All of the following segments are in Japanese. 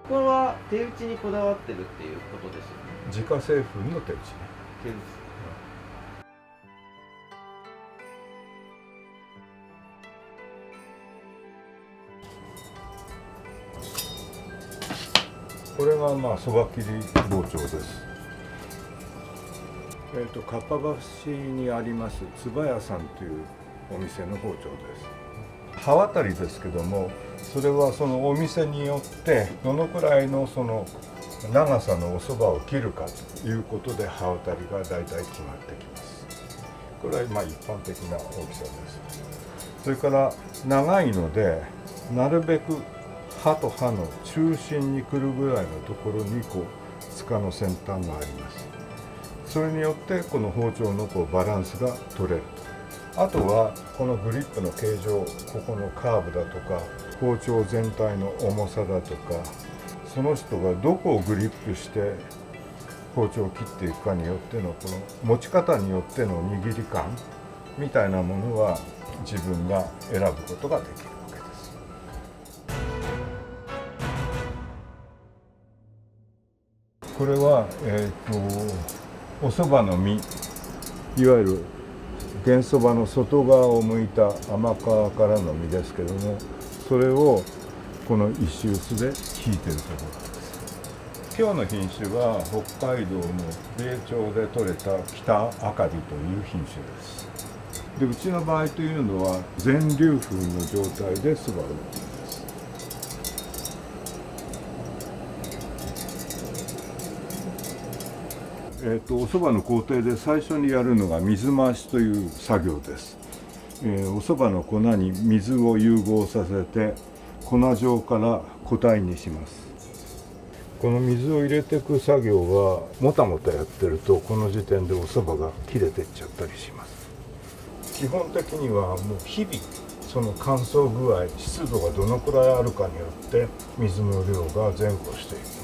こは手打ちにこだわってるっていうことですよね。自家製粉の手打ちね。手打ち。これがまあそば切り包丁です。かっぱ橋にありますつば屋さんというお店の包丁です。刃渡りですけども、それはそのお店によってどのくらいのその長さのお蕎麦を切るかということで刃渡りがだいたい決まってきます。これはまあ一般的な大きさです。それから長いので、なるべく刃と刃の中心に来るぐらいのところにこう柄の先端があります。それによってこの包丁のこうバランスが取れる。あとはこのグリップの形状、ここのカーブだとか包丁全体の重さだとか、その人がどこをグリップして包丁を切っていくかによってのこの持ち方によっての握り感みたいなものは自分が選ぶことができるわけです。これは、お蕎麦の実、いわゆる玄そばの外側を向いた甘皮からの実ですけども、それをこの石臼でひいてるところです。今日の品種は北海道の米朝で採れた北あかりという品種です。で、うちの場合というのは全粒粉の状態で蕎麦を打っています。お蕎麦の工程で最初にやるのが水回しという作業です。お蕎麦の粉に水を融合させて粉状から固体にします。この水を入れていく作業はもたもたやってるとこの時点でお蕎麦が切れていっちゃったりします。基本的にはもう日々その乾燥具合、湿度がどのくらいあるかによって水の量が前後していきます。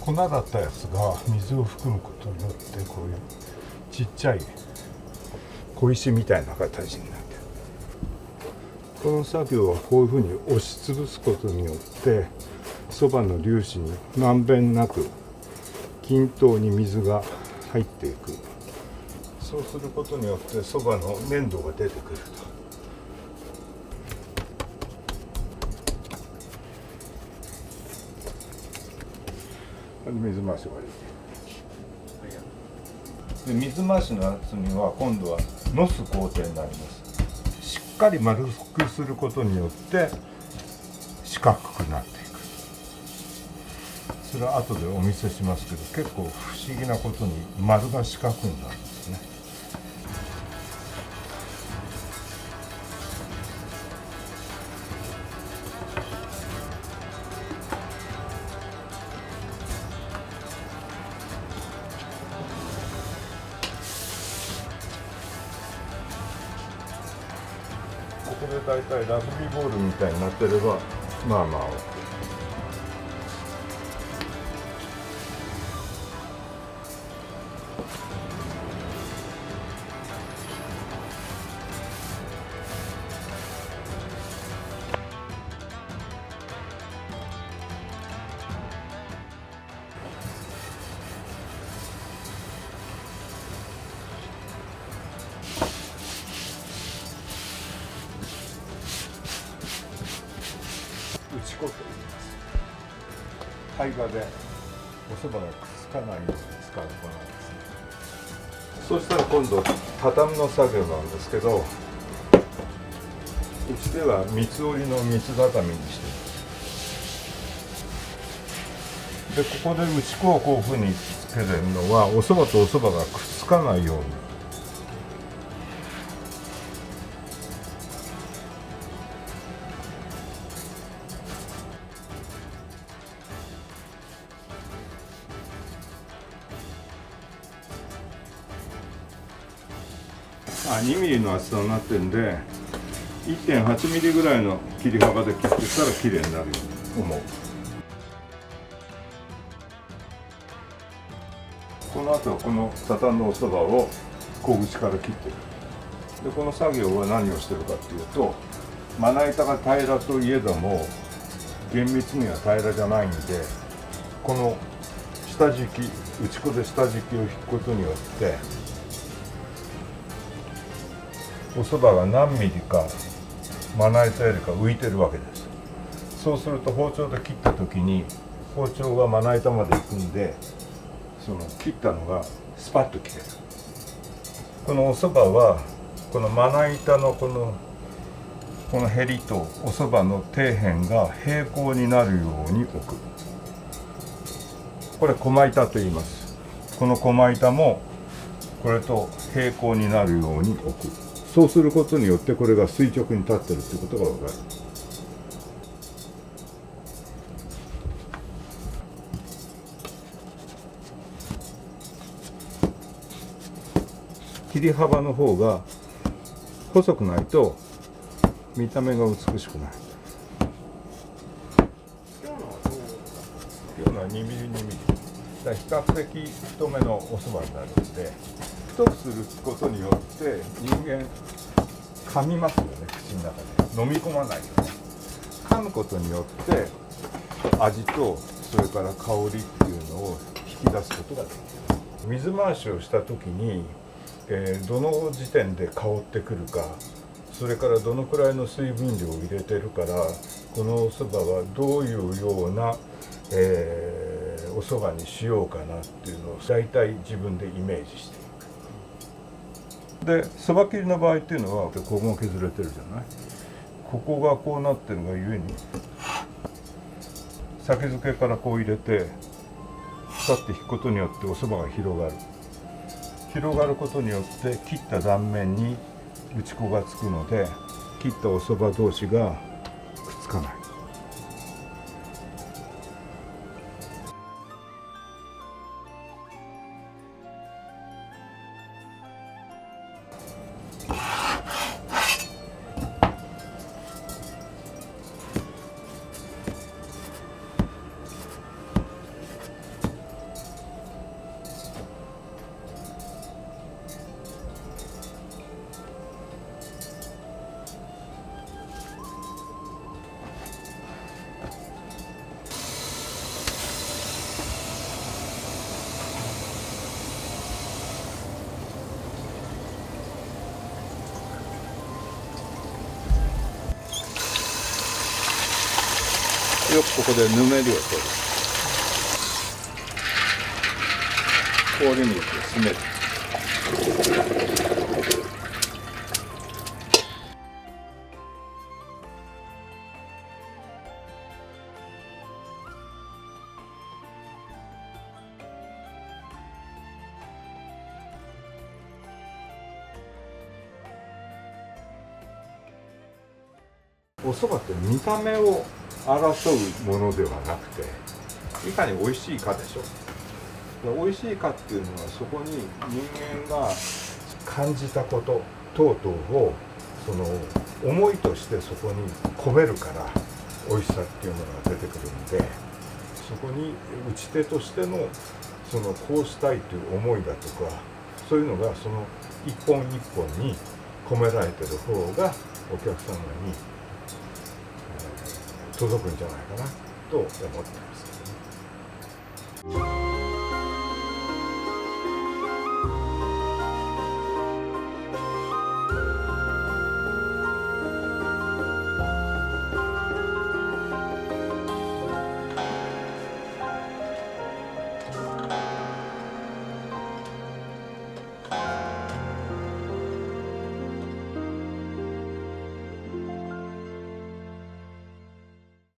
粉だったやつが水を含むことによってこういうちっちゃい小石みたいな形になって、この作業はこういうふうに押しつぶすことによってそばの粒子にまんべんなく均等に水が入っていく。そうすることによってそばの粘度が出てくると。水回し終わりで、水回しのやつには今度はのす工程になります。しっかり丸くすることによって四角くなっていく。それは後でお見せしますけど、結構不思議なことに丸が四角になるんですね。ここでだいたいラグビーボールみたいになってればまあまあ OK。打ち粉と言います。胚芽でお蕎麦がくっつかないように使う粉なんですね。そうしたら今度畳の作業なんですけど、うちでは三つ折りの三つ畳にしています。で、ここで打ち粉をこういうふうにつけてるのはお蕎麦とお蕎麦がくっつかないように。2ミリの厚さになってるんで 1.8 ミリぐらいの切り幅で切ってったら綺麗になるように思う。この後この畳のお蕎麦を小口から切っていく。でこの作業は何をしてるかっていうと、まな板が平らといえども厳密には平らじゃないんで、この下敷き、打ち粉で下敷きを引くことによっておそばが何ミリかまな板よりか浮いてるわけです。そうすると包丁で切った時に包丁がまな板まで行くんで、その切ったのがスパッと切れる。このおそばはこのまな板のこのへりとおそばの底辺が平行になるように置く。これ駒板と言います。この駒板もこれと平行になるように置く。そうすることによってこれが垂直に立ってるってことが分かる。切り幅の方が細くないと見た目が美しくない。今日のは2ミリ2ミリ。比較的太めのおそばになるので、太くすることによって人間噛みますよね、口の中で飲み込まないよね。噛むことによって味とそれから香りっていうのを引き出すことができる。水回しをした時に、どの時点で香ってくるか、それからどのくらいの水分量を入れてるから、このおそばはどういうような、おそばにしようかなっていうのを大体自分でイメージしていく。でそば切りの場合っていうのはここが削れてるじゃない。ここがこうなってるがゆえに先付けからこう入れてパッて引くことによっておそばが広がる。広がることによって切った断面に打ち粉がつくので、切ったおそば同士がくっつかない。よくここでぬめりを取る。氷水で締める。おそばって見た目を争うものではなくて、いかに美味しいかでしょ。美味しいかっていうのはそこに人間が感じたこと等々をその思いとしてそこに込めるから美味しさっていうものが出てくるんで、そこに打ち手としてのそのこうしたいという思いだとか、そういうのがその一本一本に込められてる方がお客様に届くんじゃないかなと思ってますけどね。